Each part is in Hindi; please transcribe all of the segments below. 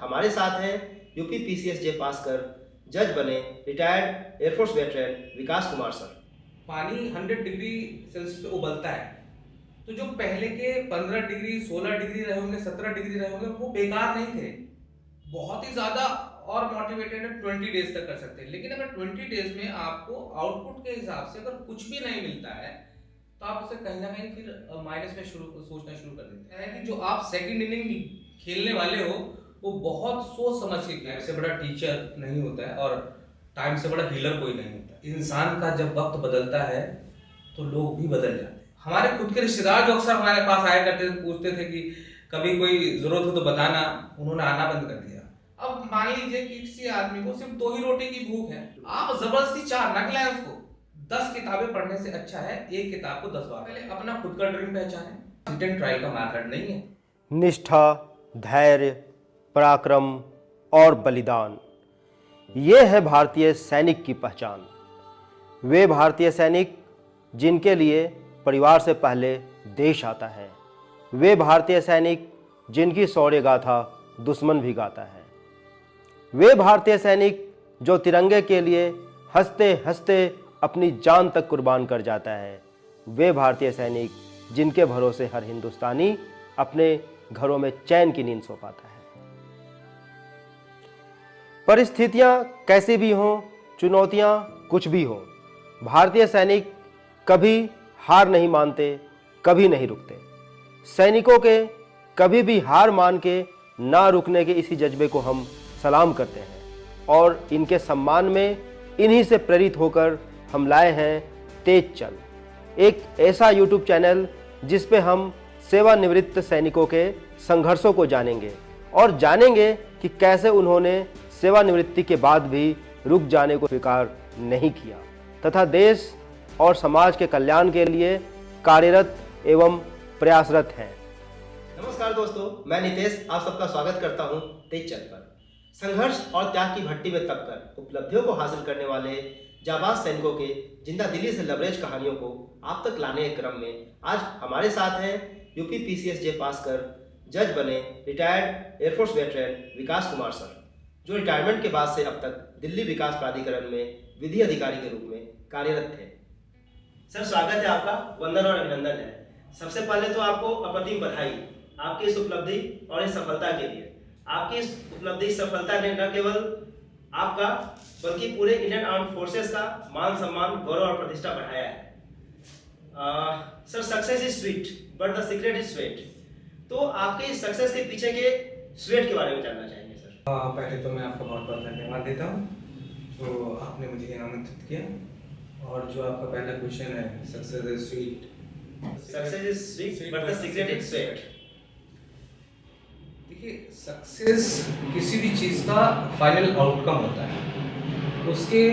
हमारे साथ हैं यूपी पीसीएस जे पास कर जज बने रिटायर्ड एयरफोर्स वेटरन विकास कुमार सर। पानी 100 डिग्री सेल्सियस पे उबलता है, तो जो पहले के 15 डिग्री 16 डिग्री रहे होंगे 17 डिग्री रहे होंगे वो बेकार नहीं थे। बहुत ही ज्यादा और मोटिवेटेड है 20 डेज तक कर सकते हैं, लेकिन अगर 20 डेज में आपको आउटपुट के हिसाब से अगर कुछ भी नहीं मिलता है तो आप उसे कहीं ना कहीं फिर माइनस में सोचना शुरू कर देते हैं कि जो आप सेकंड इनिंग खेलने वाले हो वो बहुत सोच समझ के खेलें। से बड़ा टीचर नहीं होता है और टाइम से बड़ा हीलर कोई नहीं होता। इंसान का जब वक्त बदलता है तो लोग भी बदल जाते हैं। हमारे खुद के रिश्तेदार जो अक्सर हमारे पास आया करते थे, पूछते थे कि कभी कोई जरूरत हो तो बताना, उन्होंने आना बंद कर दिया। अब मान लीजिए कि किसी आदमी को सिर्फ 2 ही रोटी की भूख है, आप जबरदस्ती 4 ना खिलाएं उसको। 10 किताबें पढ़ने से अच्छा है एक किताब को 10 बार। पहले अपना खुद का ड्रीम पहचानें। हिट एंड ट्रायल का मेथड नहीं है। निष्ठा, धैर्य, पराक्रम और बलिदान, ये है भारतीय सैनिक की पहचान। वे भारतीय सैनिक जिनके लिए परिवार से पहले देश आता है। वे भारतीय सैनिक जिनकी शौर्य गाथा दुश्मन भी गाता है। वे भारतीय सैनिक जो तिरंगे के लिए हंसते हंसते अपनी जान तक कुर्बान कर जाता है। वे भारतीय सैनिक जिनके भरोसे हर हिंदुस्तानी अपने घरों में चैन की नींद सो पाता है। परिस्थितियां कैसी भी हों, चुनौतियां कुछ भी हों, भारतीय सैनिक कभी हार नहीं मानते, कभी नहीं रुकते। सैनिकों के कभी भी हार मान के ना रुकने के इसी जज्बे को हम सलाम करते हैं और इनके सम्मान में इन्हीं से प्रेरित होकर हम लाए हैं तेज चल, एक ऐसा यूट्यूब चैनल जिस पे हम सेवानिवृत्त सैनिकों के संघर्षों को जानेंगे और जानेंगे कि कैसे उन्होंने सेवानिवृत्ति के बाद भी रुक जाने को स्वीकार नहीं किया तथा देश और समाज के कल्याण के लिए कार्यरत एवं प्रयासरत हैं। नमस्कार दोस्तों, मैं नितेश आप सबका स्वागत करता हूं तेज चल पर। संघर्ष और त्याग की भट्टी में तपकर उपलब्धियों को हासिल करने वाले जाबाज सैनिकों के जिंदा दिली से लबरेज कहानियों को आप तक लाने के क्रम में आज हमारे साथ हैं यूपी पीसीएस जे पास कर जज बने रिटायर्ड एयरफोर्स वेटरन विकास कुमार सर, जो रिटायरमेंट के बाद से अब तक दिल्ली विकास प्राधिकरण में विधि अधिकारी के रूप में कार्यरत थे। सर स्वागत है आपका, वंदन और अभिनंदन है। सबसे पहले तो आपको अप्रतिम बधाई आपकी इस उपलब्धि और इस सफलता के लिए। आपकी इस उपलब्धि सफलता ने न केवल आपका बल्कि पूरे इंडियन आर्म फोर्सेस का मान सम्मान गौरव और प्रतिष्ठा बढ़ाया है। Sir success is sweet but the secret is sweat, तो आपके इस सक्सेस के पीछे के स्वेट के बारे में जानना चाहेंगे सर। पहले तो मैं आपका बहुत बहुत धन्यवाद देता हूँ जो आपने मुझे आमंत्रित किया। और जो आपका पहला क्वेश्चन है success is sweet, success is sweet but the secret is sweat. देखिए, सक्सेस किसी भी चीज़ का फाइनल आउटकम होता है। उसके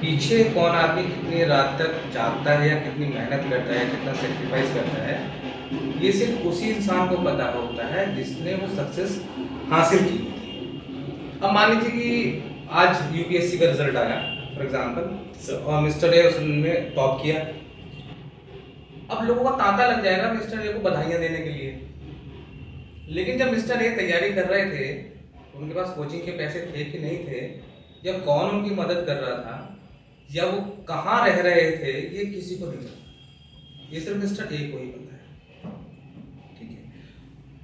पीछे कौन आदमी कितनी रात तक जागता है या कितनी मेहनत करता है, कितना सेक्रीफाइस करता है, ये सिर्फ उसी इंसान को पता होता है जिसने वो सक्सेस हासिल की थी। अब मान लीजिए कि आज यूपीएससी का रिजल्ट आया फॉर एग्जांपल और मिस्टर ए उसने टॉप किया। अब लोगों का तांता लग जाएगा मिस्टर ए को बधाइयाँ देने के लिए, लेकिन जब मिस्टर ए तैयारी कर रहे थे उनके पास कोचिंग के पैसे थे कि नहीं थे, या कौन उनकी मदद कर रहा था, या वो कहाँ रह रहे थे, ये किसी को नहीं पता। ये सिर्फ मिस्टर ए को ही पता है, ठीक है।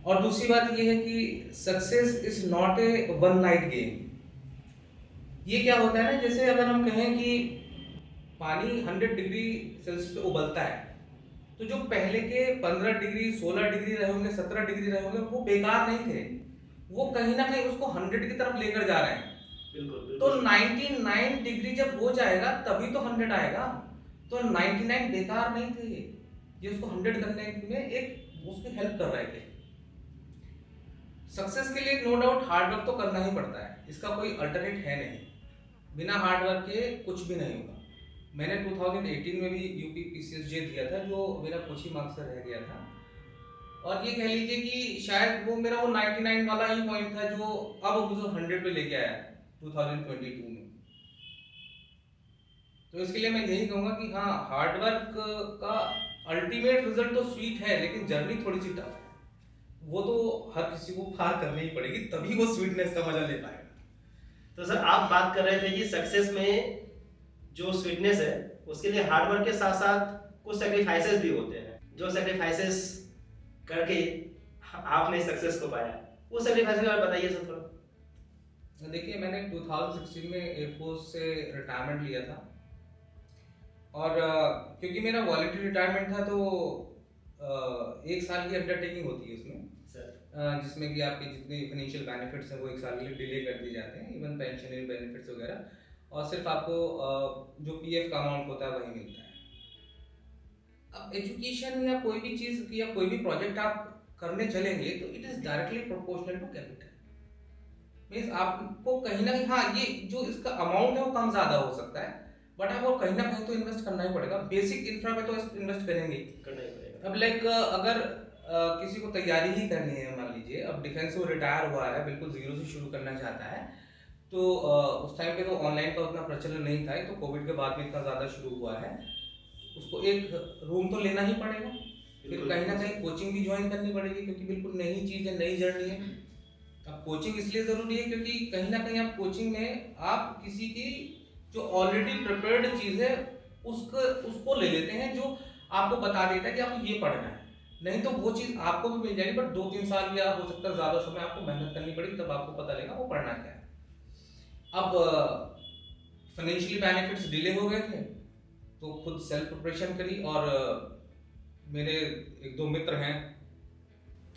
और दूसरी बात ये है कि success is not a one night game. ये क्या होता है ना, जैसे अगर हम कहें कि पानी 100 डिग्री सेल्सियस पे उबलता है, तो जो पहले के 15 डिग्री 16 डिग्री रहे होंगे 17 डिग्री रहे होंगे वो बेकार नहीं थे, वो कहीं ना कहीं उसको 100 की तरफ लेकर जा रहे हैं। बिल्कुल। तो 99 डिग्री जब हो जाएगा तभी तो 100 आएगा। तो 99 बेकार नहीं थे, ये उसको 100 करने में एक उसकी हेल्प कर रहे थे। सक्सेस के लिए नो डाउट हार्ड वर्क तो करना ही पड़ता है, इसका कोई अल्टरनेट है नहीं। बिना हार्ड वर्क के कुछ भी नहीं होगा। मैंने 2018 में भी यूपी पीसीएस जे दिया था, जो मेरा कुछ ही मार्क्स से रह गया था। और ये कह लीजिए कि शायद वो मेरा वो 99 वाला ही पॉइंट था जो अब मुझे 100 पे लेके आया 2022 में। तो इसके लिए मैं यही कहूँगा कि हाँ, हार्ड वर्क का अल्टीमेट रिजल्ट तो स्वीट है, लेकिन जर्नी थोड़ी सी टफ है। वो तो हर किसी को पार करनी ही पड़ेगी, तभी वो स्वीटनेस का मजा ले पाएगा। तो सर आप बात कर रहे थे कि सक्सेस में जो स्वीटनेस है उसके लिए हार्ड वर्क के साथ साथ कुछ सेक्रीफाइसेस भी होते हैं, जो सेक्रीफाइसेस करके आपने सक्सेस को पाया, वो सेक्रीफाइस के बारे में बताइए सर थोड़ा। देखिए, मैंने 2016 में एयरफोर्स से रिटायरमेंट लिया था, और क्योंकि मेरा वॉलंटरी रिटायरमेंट था तो 1 साल की अंडरटेकिंग होती है उसमें सर जिसमें कि आपके जितने फाइनेंशियल बेनिफिट्स हैं वो 1 साल के लिए डिले कर दिए जाते हैं, इवन पेंशनरी बेनिफिट्स वगैरह, और सिर्फ आपको जो पीएफ का अमाउंट होता है वही मिलता है। अब एजुकेशन या कोई भी चीज़ या कोई भी प्रोजेक्ट आप करने चलेंगे तो it is directly proportional to capital. Means आपको कहीं ना कहीं, हाँ, ये जो इसका अमाउंट है वो कम ज़्यादा हो सकता है, बट आपको कहीं ना कहीं तो इन्वेस्ट करना ही पड़ेगा। बेसिक इंफ्रा पे तो इन्वेस्ट करेंगे ही, करना ही पड़ेगा। अब लाइक अगर किसी को तैयारी ही करनी है, मान लीजिए अब डिफेंस से रिटायर हुआ है, बिल्कुल जीरो से शुरू करना चाहता है, तो उस टाइम पे तो ऑनलाइन का उतना प्रचलन नहीं था, तो कोविड के बाद भी इतना ज़्यादा शुरू हुआ है, उसको एक रूम तो लेना ही पड़ेगा, फिर कहीं ना कहीं कोचिंग भी ज्वाइन करनी पड़ेगी, क्योंकि बिल्कुल नई चीज़ है, नई जर्नी है। अब कोचिंग इसलिए ज़रूरी है क्योंकि कहीं ना कहीं आप कोचिंग में आप किसी की जो ऑलरेडी प्रिपेयर्ड चीज़ है उसको ले लेते हैं, जो आपको बता देता है कि आपको ये पढ़ना है। नहीं तो वो चीज़ आपको भी मिल जाएगी, बट 2-3 साल या हो सकता है ज़्यादा समय आपको मेहनत करनी पड़ेगी, तब आपको पता लगेगा वो पढ़ना क्या है। अब फाइनेंशियली बेनिफिट्स डिले हो गए थे, तो खुद सेल्फ प्रिपरेशन करी, और मेरे 1-2 मित्र हैं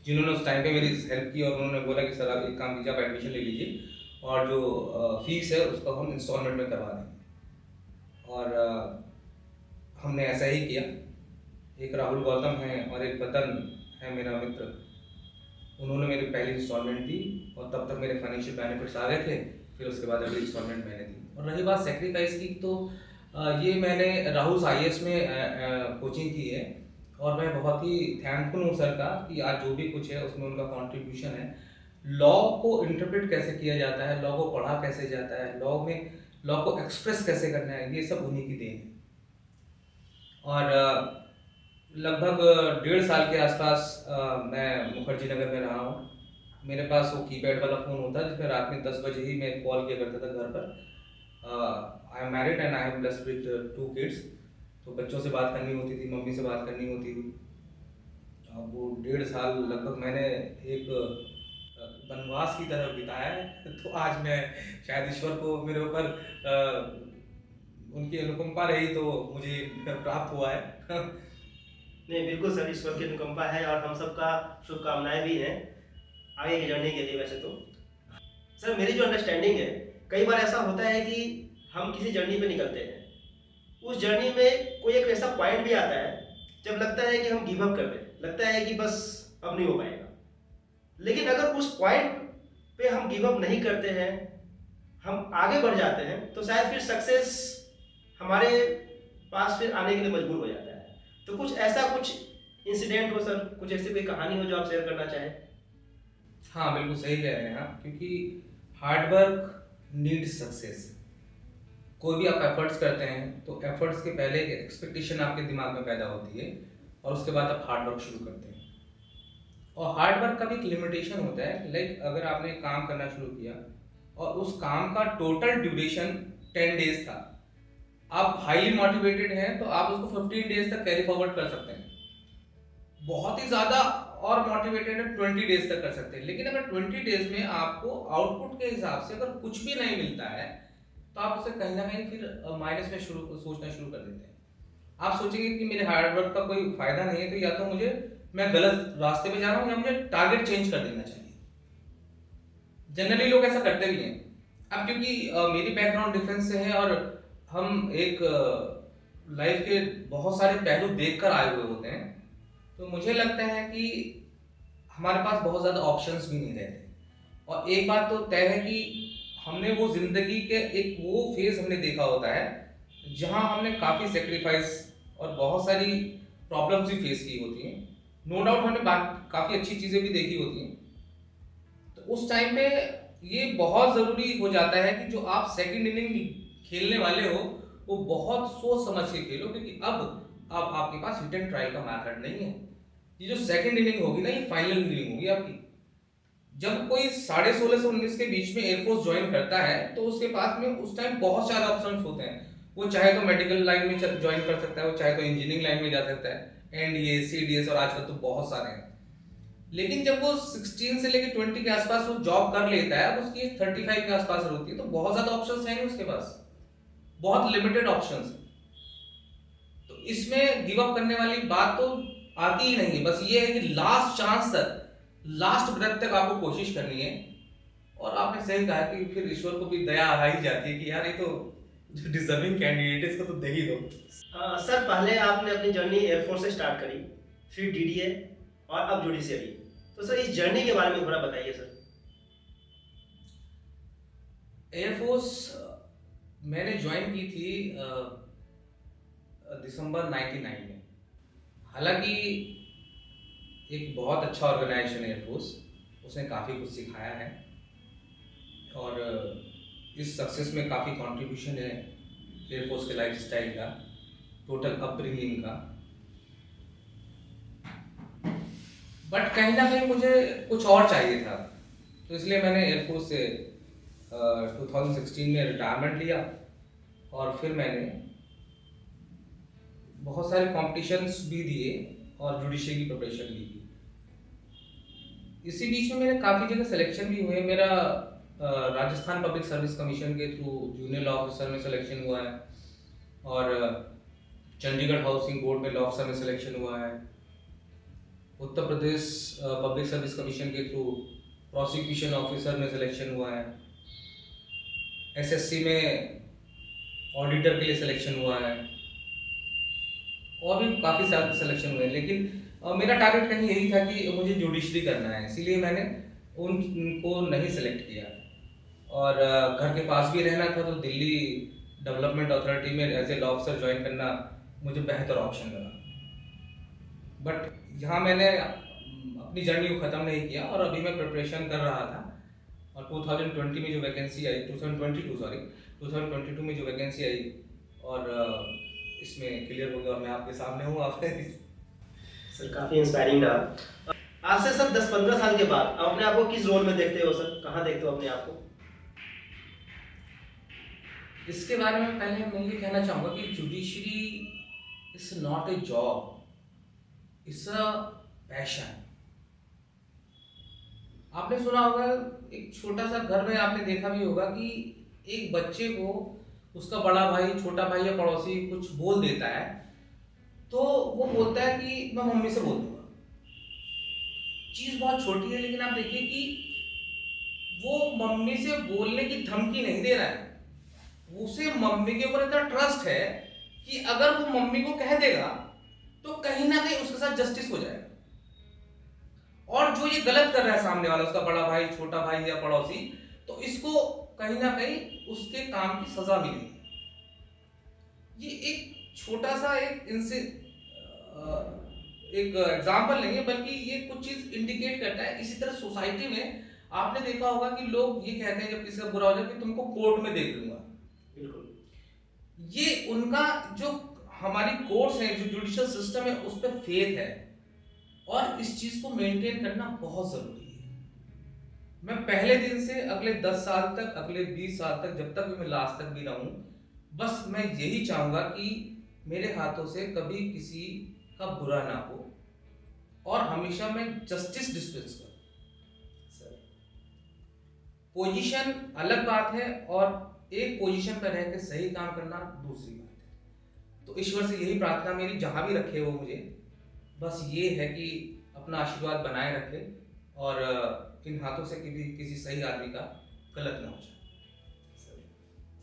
जिन्होंने उस टाइम पे मेरी हेल्प की, और उन्होंने बोला कि सर आप एक काम कीजिए, आप एडमिशन ले लीजिए, और जो फीस है उसको हम इंस्टॉलमेंट में करवा देंगे। और हमने ऐसा ही किया। एक राहुल गौतम है और एक वतन है मेरा मित्र, उन्होंने मेरी पहली इंस्टॉलमेंट दी, और तब तक मेरे फाइनेंशियल बेनिफिट्स आ गए थे, फिर उसके बाद अगली इंस्टॉलमेंट मैंने दी। और रही बात सेक्रीफाइस की, तो ये मैंने राहुल IAS में कोचिंग की है, और मैं बहुत ही थैंकफुल हूँ सर का कि आज जो भी कुछ है उसमें उनका कंट्रीब्यूशन है। लॉ को इंटरप्रेट कैसे किया जाता है, लॉ को पढ़ा कैसे जाता है, लॉ को एक्सप्रेस कैसे करना है, ये सब उन्हीं की देन है। और लगभग 1.5 साल के आसपास मैं मुखर्जी नगर में रहा हूँ। मेरे पास वो कीपैड वाला फ़ोन होता है जिसमें रात में 10 बजे ही मैं कॉल किया करता था घर पर। I am married and I am blessed with 2 kids, तो बच्चों से बात करनी होती थी, मम्मी से बात करनी होती थी। अब वो 1.5 साल लगभग मैंने एक वनवास की तरह बिताया है। तो आज मैं शायद ईश्वर को मेरे ऊपर उनकी अनुकंपा रही तो मुझे प्राप्त हुआ है। नहीं, बिल्कुल सर, ईश्वर की अनुकंपा है और हम सबका शुभकामनाएं भी हैं आगे की जर्नी के लिए। वैसे तो सर मेरी जो अंडरस्टैंडिंग है, कई बार ऐसा होता है कि हम किसी जर्नी पे निकलते हैं, उस जर्नी में कोई एक ऐसा पॉइंट भी आता है जब लगता है कि हम गिव अप कर दें, लगता है कि बस अब नहीं हो पाएगा। लेकिन अगर उस पॉइंट पे हम गिव अप नहीं करते हैं, हम आगे बढ़ जाते हैं, तो शायद फिर सक्सेस हमारे पास फिर आने के लिए मजबूर हो जाता है। तो कुछ इंसिडेंट हो सर, कुछ ऐसी कोई कहानी हो जो आप शेयर करना चाहें? हाँ, बिल्कुल सही कह रहे हैं आप, क्योंकि हार्ड वर्क नीड्स सक्सेस। कोई भी आप एफर्ट्स करते हैं तो एफर्ट्स के पहले एक एक्सपेक्टेशन आपके दिमाग में पैदा होती है, और उसके बाद आप हार्ड वर्क शुरू करते हैं। और हार्ड वर्क का भी एक लिमिटेशन होता है, लाइक अगर आपने काम करना शुरू किया और उस काम का टोटल ड्यूरेशन 10 डेज था, आप हाईली मोटिवेटेड हैं तो आप उसको 15 डेज तक कैरी फॉरवर्ड कर सकते हैं। बहुत ही ज्यादा और मोटिवेटेड है 20 डेज तक कर सकते हैं। लेकिन अगर 20 डेज में आपको आउटपुट के हिसाब से अगर कुछ भी नहीं मिलता है, तो आप उसे कहीं ना कहीं फिर माइनस में सोचना शुरू कर देते हैं। आप सोचेंगे कि मेरे हार्ड वर्क का कोई फायदा नहीं है, तो या तो मैं गलत रास्ते पे जा रहा हूँ, या मुझे टारगेट चेंज कर देना चाहिए। जनरली लोग ऐसा करते भी हैं। अब क्योंकि मेरी बैकग्राउंड डिफेंस से है और हम एक लाइफ के बहुत सारे पहलू देखकर आए हुए होते हैं, तो मुझे लगता है कि हमारे पास बहुत ज़्यादा ऑप्शंस भी नहीं रहते। और एक बात तो तय है कि हमने वो जिंदगी के एक वो फेज हमने देखा होता है जहां हमने काफ़ी सेक्रीफाइस और बहुत सारी प्रॉब्लम्स भी फेस की होती हैं। नो डाउट हमने काफ़ी अच्छी चीज़ें भी देखी होती हैं। तो उस टाइम पे ये बहुत ज़रूरी हो जाता है कि जो आप सेकंड इनिंग खेलने वाले हो वो बहुत सोच समझ के खेलो, क्योंकि अब आपके पास हिट एंड ट्राई का मेथड नहीं है। ये जो सेकंड इनिंग होगी ना, ये फाइनल इनिंग होगी आपकी। जब कोई 16.5 से 19 के बीच में एयरफोर्स ज्वाइन करता है तो उसके पास में उस टाइम बहुत सारे ऑप्शंस होते हैं। वो चाहे तो मेडिकल लाइन में ज्वाइन कर सकता है, वो चाहे तो इंजीनियरिंग लाइन में जा सकता है, एनडीए, सीडीएस और आजकल तो बहुत सारे हैं। लेकिन जब वो 16 से लेकर 20 के आसपास वो जॉब कर लेता है, अब उसकी 35 के आसपास होती है, तो बहुत ज्यादा ऑप्शंस हैं उसके पास, बहुत लिमिटेड ऑप्शंस। तो इसमें गिव अप करने वाली बात तो आती ही नहीं है। बस ये है कि लास्ट चांस तक, लास्ट ब्रेथ तक आपको कोशिश करनी है। और आपने सही कहा कि फिर ईश्वर को भी दया आ ही जाती है कि यार ये तो डिजर्विंग कैंडिडेट है, इसको तो दे ही दो। सर, पहले आपने अपनी जर्नी एयरफोर्स से स्टार्ट करी, फिर डीडीए और अब जुडिशियरी। तो सर, इस जर्नी के बारे में थोड़ा बताइए सर। एयरफोर्स मैंने ज्वाइन की थी दिसंबर 99 में। हालांकि एक बहुत अच्छा ऑर्गेनाइजेशन है एयरफोर्स, उसने काफ़ी कुछ सिखाया है और इस सक्सेस में काफ़ी कंट्रीब्यूशन है एयरफोर्स के लाइफस्टाइल का, टोटल अपब्रिंगिंग का। बट कहीं ना कहीं मुझे कुछ और चाहिए था, तो इसलिए मैंने एयरफोर्स से 2016 में रिटायरमेंट लिया और फिर मैंने बहुत सारे कॉम्पिटिशन्स भी दिए और जुडिशरी की प्रिपरेशन भी की। इसी बीच में मेरे काफ़ी जगह सिलेक्शन भी हुए। मेरा राजस्थान पब्लिक सर्विस कमीशन के थ्रू जूनियर लॉ ऑफिसर में सिलेक्शन हुआ है और चंडीगढ़ हाउसिंग बोर्ड में लॉ ऑफिसर में सिलेक्शन हुआ है। Uttar Pradesh public service commission के थ्रू प्रोसिक्यूशन ऑफिसर में सिलेक्शन हुआ है। एसएससी में ऑडिटर के लिए सिलेक्शन हुआ है और भी काफ़ी सारे सिलेक्शन हुए। लेकिन मेरा टारगेट कहीं यही था कि मुझे जुडिशरी करना है, इसीलिए मैंने उनको नहीं सिलेक्ट किया। और घर के पास भी रहना था, तो दिल्ली डेवलपमेंट अथॉरिटी में as a law officer join करना मुझे बेहतर ऑप्शन लगा। बट यहाँ मैंने अपनी जर्नी को ख़त्म नहीं किया और अभी मैं प्रिपरेशन कर रहा था। और 2020 में जो वैकेंसी आई, 2022 में जो वैकेंसी आई और इसमें क्लियर हो गया और मैं आपके सामने हूँ। आप सर, काफ़ी इंस्पायरिंग रहा। आज से सर 10-15 साल के बाद आप अपने आप को किस रोल में देखते हो सर? कहाँ देखते हो अपने आप को? इसके बारे में पहले मैं ये कहना चाहूँगा कि judiciary is not a job, it's a passion. आपने सुना होगा, एक छोटा सा घर में आपने देखा भी होगा कि एक बच्चे को उसका बड़ा भाई, छोटा भाई या पड़ोसी कुछ बोल देता है तो वो बोलता है कि मैं मम्मी से बोल दूंगा। चीज बहुत छोटी है, लेकिन आप देखिए कि वो मम्मी से बोलने की धमकी नहीं दे रहा है, उसे मम्मी के ऊपर इतना ट्रस्ट है कि अगर वो मम्मी को कह देगा तो कहीं ना कहीं उसके साथ जस्टिस हो जाएगा। और जो ये गलत कर रहा है सामने वाला, उसका बड़ा भाई, छोटा भाई या पड़ोसी, तो इसको कहीं ना कहीं उसके काम की सजा मिलेगी। ये एक छोटा सा एक इनसे एक एग्जाम्पल नहीं है, बल्कि ये कुछ चीज इंडिकेट करता है। इसी तरह सोसाइटी में आपने देखा होगा कि लोग ये कहते हैं जब किसी का बुरा हो जाए कि तुमको कोर्ट में देख लूंगा। बिल्कुल। ये उनका जो हमारी कोर्ट्स है, जो जुडिशियल सिस्टम है, उस पर फेथ है और इस चीज को मेंटेन करना बहुत जरूरी है। मैं पहले दिन से अगले 10 साल तक, अगले 20 साल तक, जब तक भी मैं लास्ट तक भी रहूं, बस मैं यही चाहूंगा कि मेरे हाथों से कभी किसी का बुरा ना हो और हमेशा मैं जस्टिस डिस्पेंस करूं। पोजीशन अलग बात है और एक पोजीशन पर रह के सही काम करना दूसरी बात है। तो ईश्वर से यही प्रार्थना मेरी, जहां भी रखे वो मुझे, बस ये है कि अपना आशीर्वाद बनाए रखे और इन हाथों से किसी सही आदमी का गलत ना हो जाए। सर,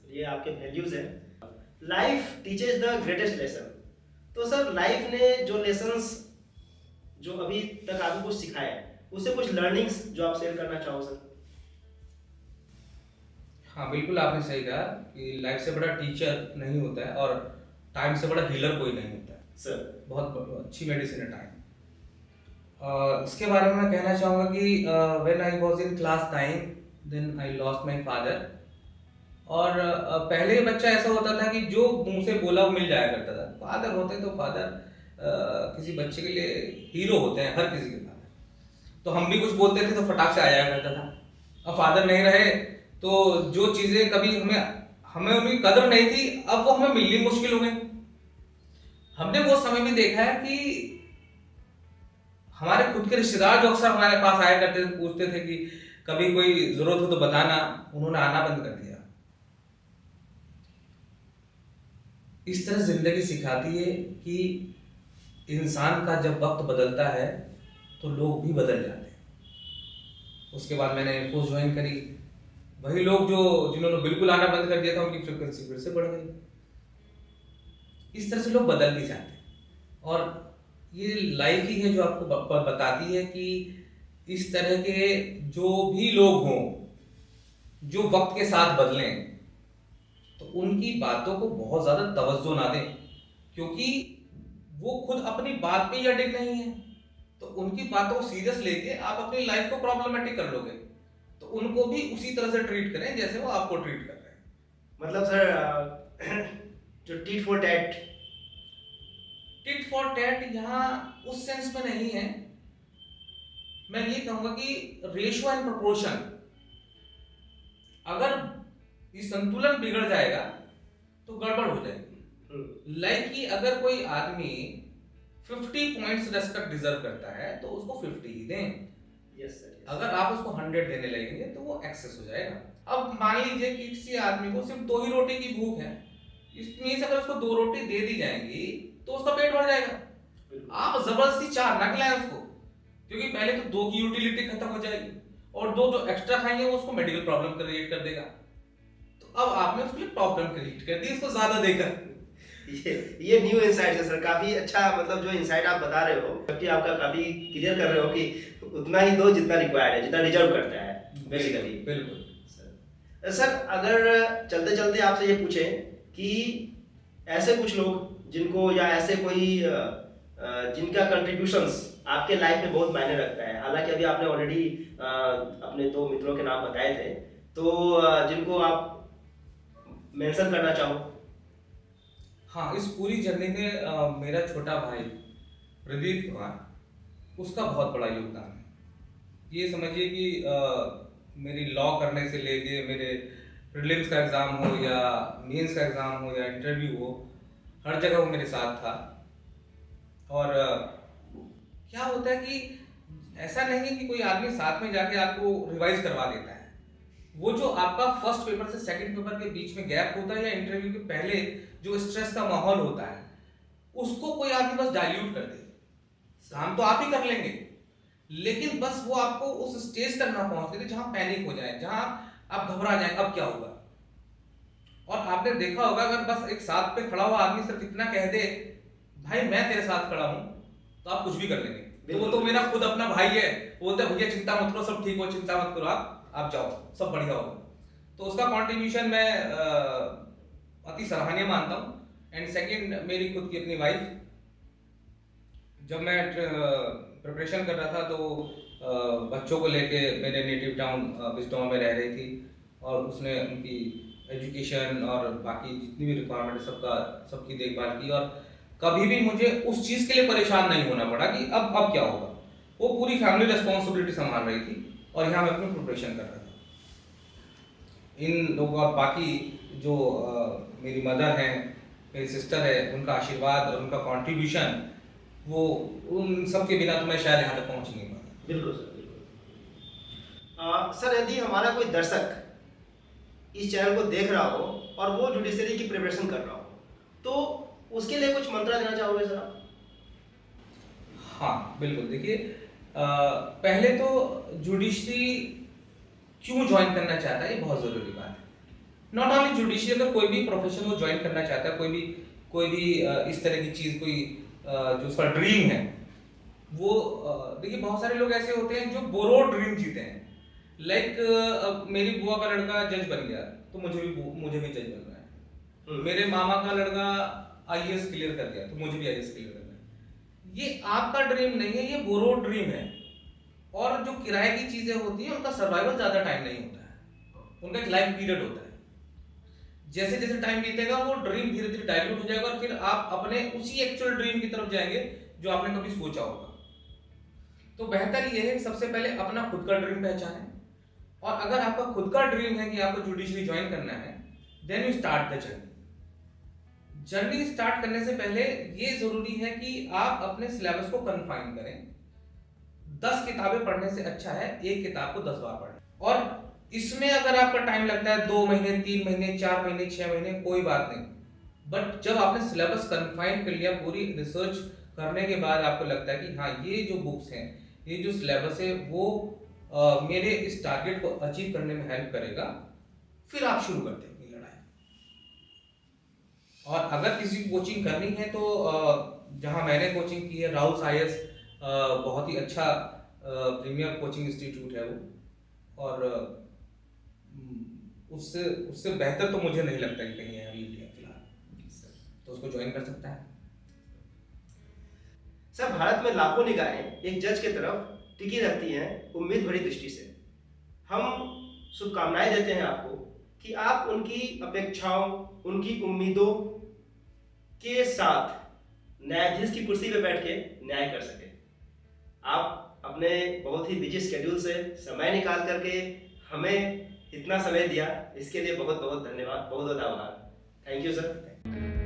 ये आपके वैल्यूज है। Life teaches the greatest lesson. तो सर, लाइफ ने जो लेसन्स जो अभी तक आपको कुछ सिखाया है, उससे कुछ लर्निंग्स जो आप शेयर करना चाहो सर? हाँ, बिल्कुल आपने सही कहा कि लाइफ से बड़ा टीचर नहीं होता है और टाइम से बड़ा हीलर कोई नहीं होता है सर। बहुत अच्छी मेडिसिन है टाइम। इसके बारे में मैं कहना चाहूँगा कि when I was in class 9 then I lost my father. और पहले बच्चा ऐसा होता था कि जो मुंह से बोला वो मिल जाया करता था। फादर होते तो फादर किसी बच्चे के लिए हीरो होते हैं, हर किसी के फादर। तो हम भी कुछ बोलते थे तो फटाक से आ जाया करता था। अब फादर नहीं रहे तो जो चीज़ें कभी हमें उनकी कदर नहीं थी, अब वो हमें मिलनी मुश्किल हो गई। हमने वो समय भी देखा है कि हमारे खुद के रिश्तेदार जो अक्सर हमारे पास आया करते थे, पूछते थे कि कभी कोई जरूरत हो तो बताना, उन्होंने आना बंद कर दिया। इस तरह जिंदगी सिखाती है कि इंसान का जब वक्त बदलता है तो लोग भी बदल जाते हैं। उसके बाद मैंने एयरफोर्स ज्वाइन करी, वही लोग जो जिन्होंने बिल्कुल आना बंद कर दिया था उनकी फ्रिक्वेंसी फिर से बढ़ गई। इस तरह से लोग बदल भी जाते हैं, और ये लाइफ ही है जो आपको बताती है कि इस तरह के जो भी लोग हों जो वक्त के साथ बदलें, तो उनकी बातों को बहुत ज्यादा तवज्जो ना दें, क्योंकि वो खुद अपनी बात पे ही अडिग नहीं है। तो उनकी बातों को सीरियस लेके आप अपनी लाइफ को प्रॉब्लमेटिक कर लोगे। तो उनको भी उसी तरह से ट्रीट करें जैसे वो आपको ट्रीट कर रहे हैं। मतलब सर जो tit for tat, tit for tat यहाँ उस सेंस में नहीं है। मैं ये कहूंगा कि रेशियो एंड प्रोपोर्शन, अगर ये संतुलन बिगड़ जाएगा तो गड़बड़ हो जाएगी। लाइक कि अगर कोई आदमी 50 पॉइंट्स रेस्पेक्ट डिजर्व करता है तो उसको 50 ही दें। Yes sir. अगर आप उसको 100 देने लगेंगे तो वो एक्सेस हो जाएगा। अब मान लीजिए कि किसी आदमी को सिर्फ 2 ही रोटी की भूख है, इसमें से अगर उसको 2 रोटी दे दी जाएंगी तो उसका पेट भर जाएगा। आप जबरदस्ती 4 ना खिलाएं उसको, क्योंकि पहले तो 2 की यूटिलिटी खत्म हो जाएगी, और 2 जो एक्स्ट्रा खाएंगे वो उसको मेडिकल प्रॉब्लम क्रिएट कर देगा। तो अब आपने उसके लिए प्रॉब्लम क्रिएट कर दी उसको ज्यादा देकर। ये न्यू इंसाइट है सर, काफी अच्छा। मतलब जो इंसाइट आप बता रहे हो, जबकि आपका काफी क्लियर कर रहे हो कि उतना ही दो जितना रिक्वायर्ड है, जितना डिजर्व करता है बेसिकली। बिल्कुल सर अगर चलते चलते आपसे ये पूछें कि ऐसे कुछ लोग जिनको, या ऐसे कोई जिनका कंट्रीब्यूशंस आपके लाइफ में बहुत मायने रखता है, हालांकि अभी आपने ऑलरेडी अपने 2 मित्रों के नाम बताए थे, तो जिनको आप मेंशन करना चाहो। हाँ, इस पूरी जर्नी में मेरा छोटा भाई प्रदीप कुमार, उसका बहुत बड़ा योगदान है। ये समझिए कि मेरी लॉ करने से लेके मेरे प्रीलिम्स का एग्ज़ाम हो या मेंस का एग्ज़ाम हो या इंटरव्यू हो, हर जगह वो मेरे साथ था। और क्या होता है कि ऐसा नहीं है कि कोई आदमी साथ में जाके आपको रिवाइज करवा देता है। वो जो आपका फर्स्ट पेपर से सेकंड पेपर के बीच में गैप होता है, या इंटरव्यू के पहले जो स्ट्रेस का माहौल होता है, उसको कोई आदमी बस डाइल्यूट कर दे। काम तो आप ही कर लेंगे, लेकिन बस वो आपको उस स्टेज तक ना पहुंच दे जहां पैनिक हो जाए, जहां आप घबरा जाए अब क्या होगा। और आपने देखा होगा, अगर बस एक साथ पे खड़ा हुआ आदमी सिर्फ इतना कह दे भाई मैं तेरे साथ खड़ा हूं, तो आप कुछ भी कर लेंगे। तो वो तो मेरा खुद अपना भाई है, वो बोलते भैया चिंता मत करो, सब ठीक हो, चिंता मत करो, आप जाओ, सब बढ़िया होगा। तो उसका कंट्रीब्यूशन मैं अति सराहनीय मानता हूँ। एंड सेकंड, मेरी खुद की अपनी वाइफ, जब मैं प्रिपरेशन कर रहा था तो बच्चों को लेके मेरे नेटिव टाउन बिजनौर में रह रही थी, और उसने उनकी एजुकेशन और बाकी जितनी भी रिक्वायरमेंट है सबकी देखभाल की, और कभी भी मुझे उस चीज़ के लिए परेशान नहीं होना पड़ा कि अब क्या होगा। वो पूरी फैमिली रिस्पॉन्सिबिलिटी संभाल रही थी, और यहाँ मैं अपनी प्रिपरेशन कर रहा था। इन लोगों का बाकी जो मेरी मदर हैं, मेरी सिस्टर है, उनका आशीर्वाद और उनका कंट्रीब्यूशन, वो उन सब के बिना तो मैं शायद यहाँ तक पहुँच नहीं पाता। बिल्कुल सर, बिल्कुल। सर यदि हमारा कोई दर्शक इस चैनल को देख रहा हो और वो जुडिशरी की प्रिपरेशन कर रहा हो, तो उसके लिए कुछ मंत्र देना चाहोगे सर आप? हाँ बिल्कुल, देखिए पहले तो जुडिशरी क्यों ज्वाइन करना चाहता है, ये बहुत ज़रूरी बात है। नॉट ओनली जुडिशरी, अगर कोई भी प्रोफेशन को ज्वाइन करना चाहता है, कोई भी इस तरह की चीज़, कोई जो उसका ड्रीम है, वो देखिए बहुत सारे लोग ऐसे होते हैं जो बोरोड ड्रीम जीते हैं। लाइक मेरी बुआ का लड़का जज बन गया तो मुझे भी जज बनना है। मेरे मामा का लड़का आईएएस क्लियर कर गया तो मुझे भी आईएएस क्लियर करना है। ये आपका ड्रीम नहीं है, ये बोरोड ड्रीम है। और जो किराए की चीजें होती हैं उनका सर्वाइवल ज्यादा टाइम नहीं होता है, उनका एक लाइफ पीरियड होता है। जैसे जैसे टाइम बीतेगा वो ड्रीम धीरे धीरे डाइल्यूट हो जाएगा और फिर आप अपने उसी एक्चुअल ड्रीम की तरफ जाएंगे जो आपने कभी सोचा होगा। तो बेहतर ये है कि सबसे पहले अपना खुद का ड्रीम पहचानें, और अगर आपका खुद का ड्रीम है कि आपको जुडिशरी ज्वाइन करना है, then you start the journey. Journey start करने से पहले ये जरूरी है कि आप अपने सिलेबस को कन्फाइन करें। 10 किताबें पढ़ने से अच्छा है एक किताब को 10 बार पढ़ें। और इसमें अगर आपका टाइम लगता है 2 महीने, 3 महीने, 4 महीने, 6 महीने, कोई बात नहीं, बट जब आपने सिलेबस कन्फाइन कर लिया, पूरी रिसर्च करने के बाद आपको लगता है कि हाँ ये जो बुक्स हैं, ये जो सिलेबस है वो मेरे इस टारगेट को अचीव करने में हेल्प करेगा, फिर आप शुरू करते हैं अपनी लड़ाई। और अगर किसी को कोचिंग करनी है तो जहां मैंने कोचिंग की है, राहुल IAS बहुत ही अच्छा प्रीमियर कोचिंग इंस्टीट्यूट है वो, और उससे उससे बेहतर तो मुझे नहीं लगता कि कहीं है अभी इंडिया फिलहाल, तो उसको ज्वाइन कर सकता है। सर, भारत में लाखों निगाहें एक जज की तरफ टिकी रहती हैं उम्मीद भरी दृष्टि से। हम शुभकामनाएं देते हैं आपको कि आप उनकी अपेक्षाओं, उनकी उम्मीदों के साथ न्यायाधीश की कुर्सी पर बैठ के न्याय कर सके। आप अपने बहुत ही बिजी शेड्यूल से समय निकाल करके हमें इतना समय दिया, इसके लिए बहुत बहुत धन्यवाद, बहुत बहुत आभार। Thank you sir.